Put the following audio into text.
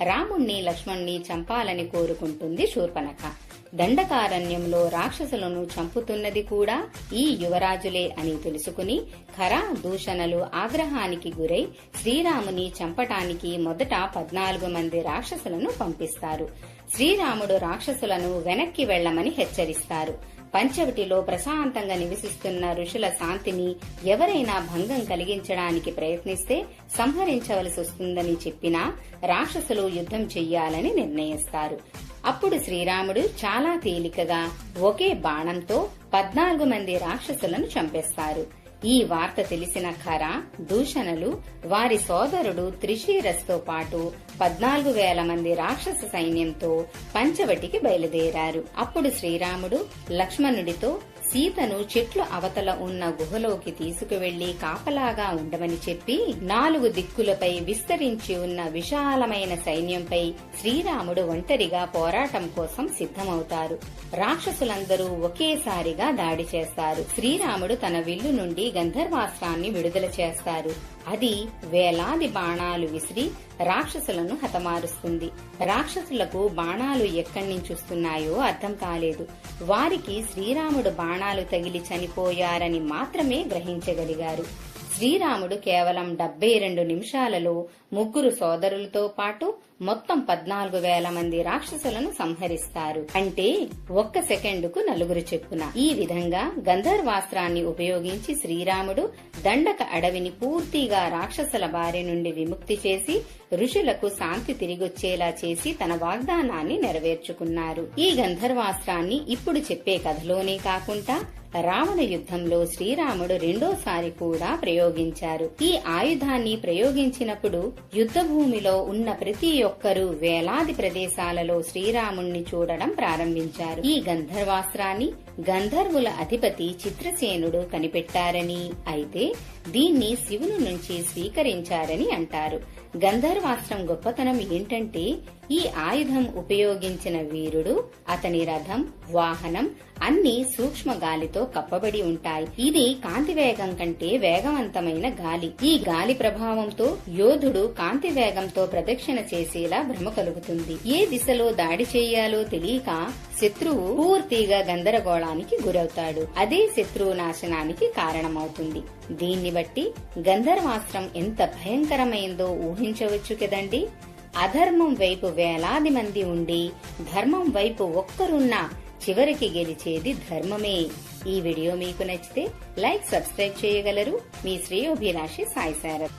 రాముణ్ణి లక్ష్మణ్ణి చంపాలని కోరుకుంటుంది శూర్పణఖ. దండకారణ్యంలో రాక్షసులను చంపుతున్నది కూడా ఈ యువరాజులే అని తెలుసుకుని ఖర, దూషణలు ఆగ్రహానికి గురై శ్రీరాముని చంపటానికి మొదట 14 మంది రాక్షసులను పంపిస్తారు. శ్రీరాముడు రాక్షసులను వెనక్కి వెళ్లమని హెచ్చరిస్తారు. పంచవటిలో ప్రశాంతంగా నివసిస్తున్న ఋషుల శాంతిని ఎవరైనా భంగం కలిగించడానికి ప్రయత్నిస్తే సంహరించవలసి వస్తుందని చెప్పినా రాక్షసులు యుద్ధం చెయ్యాలని నిర్ణయిస్తారు. అప్పుడు శ్రీరాముడు చాలా తేలికగా ఒకే బాణంతో 14 మంది రాక్షసులను చంపేస్తారు. ఈ వార్త తెలిసిన ఖర, దూషణలు వారి సోదరుడు త్రిశీరస్తో పాటు 14,000 మంది రాక్షస సైన్యంతో పంచవటికి బయలుదేరారు. అప్పుడు శ్రీరాముడు లక్ష్మణుడితో సీతను చెట్లు అవతల ఉన్న గుహలోకి తీసుకువెళ్లి కాపలాగా ఉండమని చెప్పి 4 దిక్కులపై విస్తరించి ఉన్న విశాలమైన సైన్యంపై శ్రీరాముడు ఒంటరిగా పోరాటం కోసం సిద్ధమవుతారు. రాక్షసులందరూ ఒకేసారిగా దాడి చేస్తారు. శ్రీరాముడు తన విల్లు నుండి గంధర్వాస్త్రాన్ని విడుదల చేస్తారు. అది వేలాది బాణాలు విసిరి రాక్షసులను హతమారుస్తుంది. రాక్షసులకు బాణాలు ఎక్కడి నుంచి వస్తున్నాయో అర్థం కాలేదు. వారికి శ్రీరాముడు బాణాలు తగిలి చనిపోయారని మాత్రమే గ్రహించగలిగారు. శ్రీరాముడు కేవలం 72 నిమిషాలలో 3 సోదరులతో పాటు మొత్తం 14,000 మంది రాక్షసులను సంహరిస్తారు. అంటే 1 సెకండుకు 4 చెప్పున. ఈ విధంగా గంధర్వాస్త్రాన్ని ఉపయోగించి శ్రీరాముడు దండక అడవిని పూర్తిగా రాక్షసుల బారి నుండి విముక్తి చేసి ఋషులకు శాంతి తిరిగొచ్చేలా చేసి తన వాగ్దానాన్ని నెరవేర్చుకున్నారు. ఈ గంధర్వాస్త్రాన్ని ఇప్పుడు చెప్పే కథలోనే కాకుండా రావణ యుద్ధంలో శ్రీరాముడు రెండోసారి కూడా ప్రయోగించారు. ఈ ఆయుధాన్ని ప్రయోగించినప్పుడు యుద్ధ భూమిలో ఉన్న ప్రతి ఒక్కరూ వేలాది ప్రదేశాలలో శ్రీరాముణ్ణి చూడడం ప్రారంభించారు. ఈ గంధర్వాస్త్రాన్ని గంధర్వుల అధిపతి చిత్రసేనుడు కనిపెట్టారని, అయితే దీన్ని శివుని నుంచి స్వీకరించారని అంటారు. గంధర్వాస్త్రం గొప్పతనం ఏంటంటే ఈ ఆయుధం ఉపయోగించిన వీరుడు, అతని రథం, వాహనం అన్ని సూక్ష్మ గాలితో కప్పబడి ఉంటాయి. ఇది కాంతి వేగం కంటే వేగవంతమైన గాలి. ఈ గాలి ప్రభావంతో యోధుడు కాంతి వేగంతో ప్రదక్షిణ చేసేలా భ్రమ కలుగుతుంది. ఏ దిశలో దాడి చేయాలో తెలియక శత్రువు పూర్తిగా గందరగోళానికి గురవుతాడు. అదే శత్రువు నాశనానికి కారణమవుతుంది. దీన్ని బట్టి గంధర్వాస్త్రం ఎంత భయంకరమైందో ఊహించవచ్చు కదండి. అధర్మం వైపు వేలాది మంది ఉండి ధర్మం వైపు ఒక్కరున్నా చివరికి గెలిచేది ధర్మమే. ఈ వీడియో మీకు నచ్చితే లైక్, సబ్స్క్రైబ్ చేయగలరు. మీ శ్రేయోభిలాషి సాయి శారథ్.